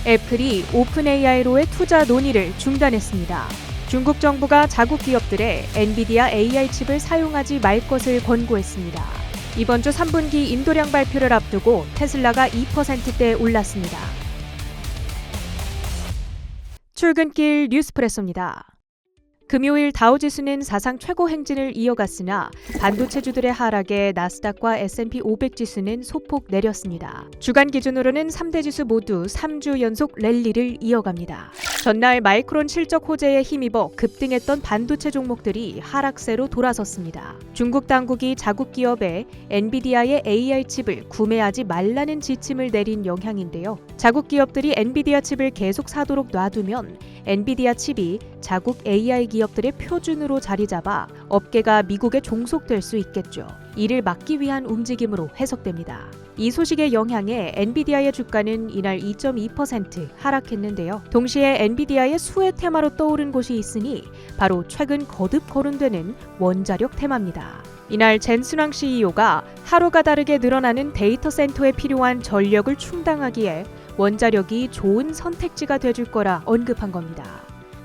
애플이 오픈 AI로의 투자 논의를 중단했습니다. 중국 정부가 자국 기업들의 엔비디아 AI 칩을 사용하지 말 것을 권고했습니다. 이번 주 3분기 인도량 발표를 앞두고 테슬라가 2%대 올랐습니다. 출근길 뉴스프레소입니다. 금요일 다우지수는 사상 최고 행진을 이어갔으나 반도체주들의 하락에 나스닥과 S&P 500 지수는 소폭 내렸습니다. 주간 기준으로는 3대 지수 모두 3주 연속 랠리를 이어갑니다. 전날 마이크론 실적 호재에 힘입어 급등했던 반도체 종목들이 하락세로 돌아섰습니다. 중국 당국이 자국 기업에 엔비디아의 AI 칩을 구매하지 말라는 지침을 내린 영향인데요. 자국 기업들이 엔비디아 칩을 계속 사도록 놔두면 엔비디아 칩이 자국 AI 기업들의 표준으로 자리 잡아 업계가 미국에 종속될 수 있겠죠. 이를 막기 위한 움직임으로 해석됩니다. 이 소식의 영향에 엔비디아의 주가는 이날 2.2% 하락했는데요. 동시에 엔비디아의 수혜 테마로 떠오른 곳이 있으니 바로 최근 거듭 거론되는 원자력 테마입니다. 이날 젠순왕 CEO가 하루가 다르게 늘어나는 데이터 센터에 필요한 전력을 충당하기에 원자력이 좋은 선택지가 돼줄 거라 언급한 겁니다.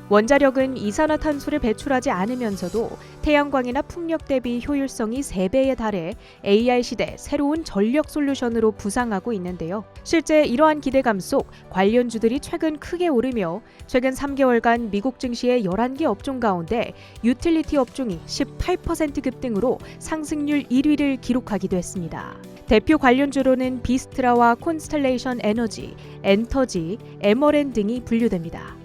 원자력은 이산화탄소를 배출하지 않으면서도 태양광이나 풍력 대비 효율성이 3배에 달해 AI 시대 새로운 전력 솔루션으로 부상하고 있는데요. 실제 이러한 기대감 속 관련주들이 최근 크게 오르며 최근 3개월간 미국 증시의 11개 업종 가운데 유틸리티 업종이 18% 급등으로 상승률 1위를 기록하기도 했습니다. 대표 관련주로는 비스트라와 콘스텔레이션 에너지, 엔터지, 에머랜 등이 분류됩니다.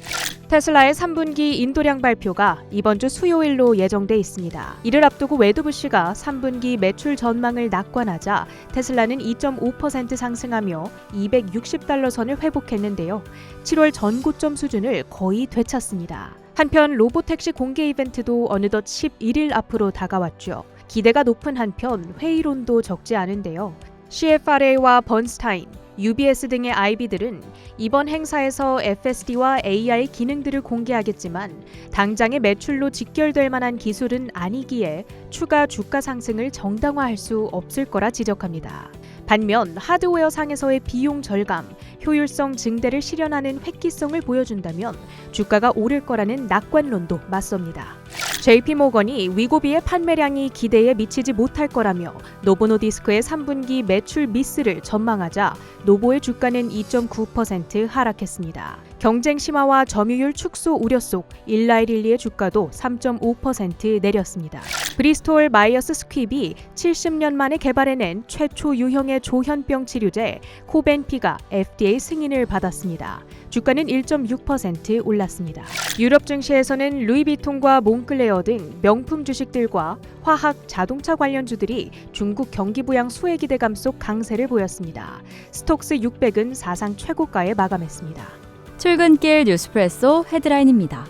테슬라의 3분기 인도량 발표가 이번 주 수요일로 예정돼 있습니다. 이를 앞두고 웨드부시가 3분기 매출 전망을 낙관하자 테슬라는 2.5% 상승하며 260달러 선을 회복했는데요. 7월 전고점 수준을 거의 되찾습니다. 한편 로보택시 공개 이벤트도 어느덧 11일 앞으로 다가왔죠. 기대가 높은 한편 회의론도 적지 않은데요. CFRA와 번스타인, UBS 등의 IB들은 이번 행사에서 FSD와 AI 기능들을 공개하겠지만 당장의 매출로 직결될 만한 기술은 아니기에 추가 주가 상승을 정당화할 수 없을 거라 지적합니다. 반면 하드웨어 상에서의 비용 절감, 효율성 증대를 실현하는 획기성을 보여준다면 주가가 오를 거라는 낙관론도 맞섭니다. JP모건이 위고비의 판매량이 기대에 미치지 못할 거라며 노보노디스크의 3분기 매출 미스를 전망하자 노보의 주가는 2.9% 하락했습니다. 경쟁 심화와 점유율 축소 우려 속 일라이릴리의 주가도 3.5% 내렸습니다. 브리스톨 마이어스 스퀴비 70년 만에 개발해낸 최초 유형의 조현병 치료제 코벤피가 FDA 승인을 받았습니다. 주가는 1.6% 올랐습니다. 유럽 증시에서는 루이비통과 몽클레어 등 명품 주식들과 화학, 자동차 관련주들이 중국 경기 부양 수혜 기대감 속 강세를 보였습니다. 스톡스 600은 사상 최고가에 마감했습니다. 출근길 뉴스프레소 헤드라인입니다.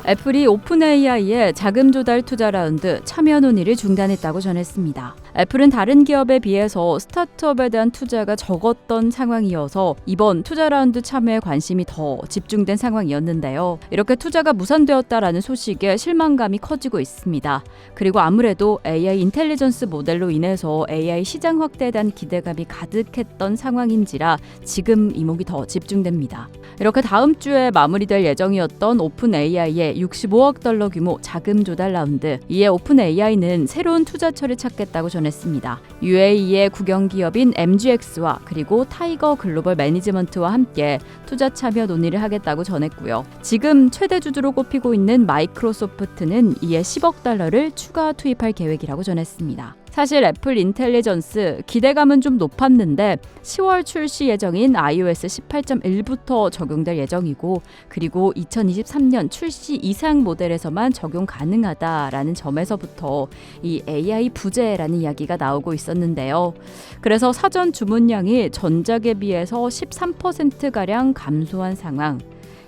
애플이 오픈 AI의 자금 조달 투자 라운드 참여 논의를 중단했다고 전했습니다. 애플은 다른 기업에 비해서 스타트업에 대한 투자가 적었던 상황이어서 이번 투자 라운드 참여에 관심이 더 집중된 상황이었는데요. 이렇게 투자가 무산되었다라는 소식에 실망감이 커지고 있습니다. 그리고 아무래도 AI 인텔리전스 모델로 인해서 AI 시장 확대에 대한 기대감이 가득했던 상황인지라 지금 이목이 더 집중됩니다. 이렇게 다음 주에 마무리될 예정이었던 오픈 AI의 65억 달러 규모 자금 조달 라운드. 이에 오픈 AI는 새로운 투자처를 찾겠다고 전했습니다. UAE의 국영기업인 MGX와 그리고 타이거 글로벌 매니지먼트와 함께 투자 참여 논의를 하겠다고 전했고요. 지금 최대 주주로 꼽히고 있는 마이크로소프트는 이에 10억 달러를 추가 투입할 계획이라고 전했습니다. 사실 애플 인텔리전스 기대감은 좀 높았는데 10월 출시 예정인 iOS 18.1부터 적용될 예정이고 그리고 2023년 출시 이상 모델에서만 적용 가능하다라는 점에서부터 이 AI 부재라는 이야기가 나오고 있었는데요. 그래서 사전 주문량이 전작에 비해서 13%가량 감소한 상황.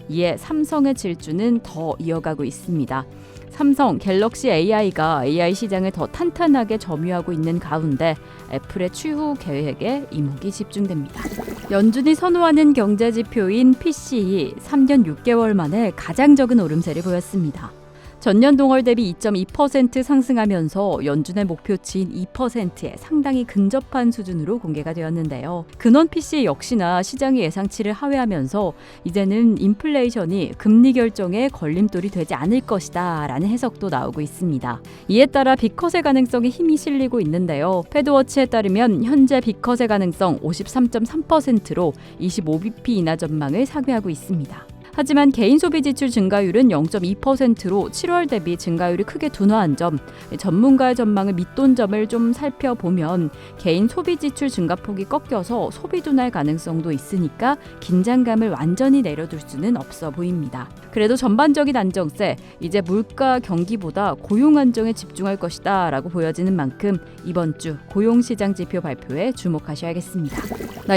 이에 삼성의 질주는 더 이어가고 있습니다. 삼성 갤럭시 AI가 AI 시장을 더 탄탄하게 점유하고 있는 가운데 애플의 추후 계획에 이목이 집중됩니다. 연준이 선호하는 경제지표인 PCE 3년 6개월 만에 가장 적은 오름세를 보였습니다. 전년 동월 대비 2.2% 상승하면서 연준의 목표치인 2%에 상당히 근접한 수준으로 공개가 되었는데요. 근원 PC 역시나 시장의 예상치를 하회하면서 이제는 인플레이션이 금리 결정에 걸림돌이 되지 않을 것이다 라는 해석도 나오고 있습니다. 이에 따라 빅컷의 가능성에 힘이 실리고 있는데요. 패드워치에 따르면 현재 빅컷의 가능성 53.3%로 25bp 인하 전망을 상회하고 있습니다. 하지만 개인 소비 지출 증가율은 0.2%로 7월 대비 증가율이 크게 둔화한 점, 전문가의 전망을 밑돈 점을 좀 살펴보면 개인 소비 지출 증가폭이 꺾여서 소비 둔화의 가능성도 있으니까 긴장감을 완전히 내려둘 수는 없어 보입니다. 그래도 전반적인 안정세, 이제 물가 경기보다 고용 안정에 집중할 것이다 라고 보여지는 만큼 이번 주 고용시장 지표 발표에 주목하셔야겠습니다.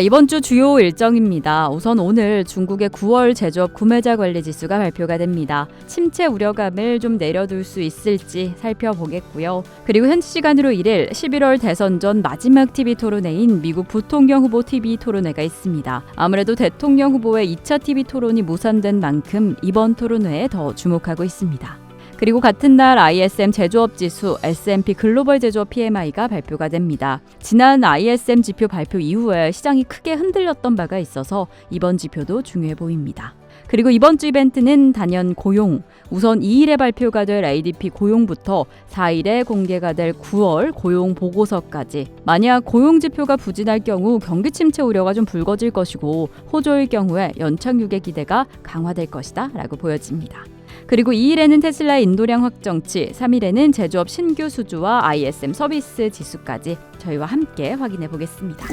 이번 주 주요 일정입니다. 우선 오늘 중국의 9월 제조업 구매자 관리 지수가 발표가 됩니다. 침체 우려감을 좀 내려둘 수 있을지 살펴보겠고요. 그리고 현지 시간으로 1일 11월 대선 전 마지막 TV 토론회인 미국 부통령 후보 TV 토론회가 있습니다. 아무래도 대통령 후보의 2차 TV 토론이 무산된 만큼 이번 토론회에 더 주목하고 있습니다. 그리고 같은 날 ISM 제조업 지수, S&P 글로벌 제조업 PMI가 발표가 됩니다. 지난 ISM 지표 발표 이후에 시장이 크게 흔들렸던 바가 있어서 이번 지표도 중요해 보입니다. 그리고 이번 주 이벤트는 단연 고용, 우선 2일에 발표가 될 ADP 고용부터 4일에 공개가 될 9월 고용 보고서까지. 만약 고용 지표가 부진할 경우 경기 침체 우려가 좀 불거질 것이고 호조일 경우에 연착륙의 기대가 강화될 것이다 라고 보여집니다. 그리고 2일에는 테슬라의 인도량 확정치, 3일에는 제조업 신규 수주와 ISM 서비스 지수까지 저희와 함께 확인해 보겠습니다.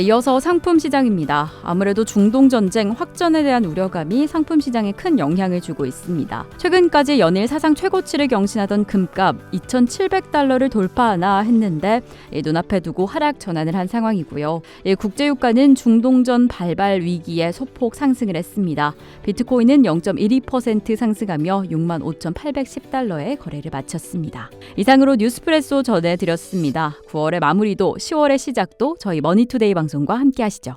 이어서 상품 시장입니다. 아무래도 중동 전쟁 확전에 대한 우려감이 상품 시장에 큰 영향을 주고 있습니다. 최근까지 연일 사상 최고치를 경신하던 금값 2,700달러를 돌파하나 했는데 눈앞에 두고 하락 전환을 한 상황이고요. 국제유가는 중동전 발발 위기에 소폭 상승을 했습니다. 비트코인은 0.12% 상승하며 65,810달러에 거래를 마쳤습니다. 이상으로 뉴스프레소 전해드렸습니다. 9월의 마무리도 10월의 시작도 저희 머니투데이 방송과 함께 하시죠.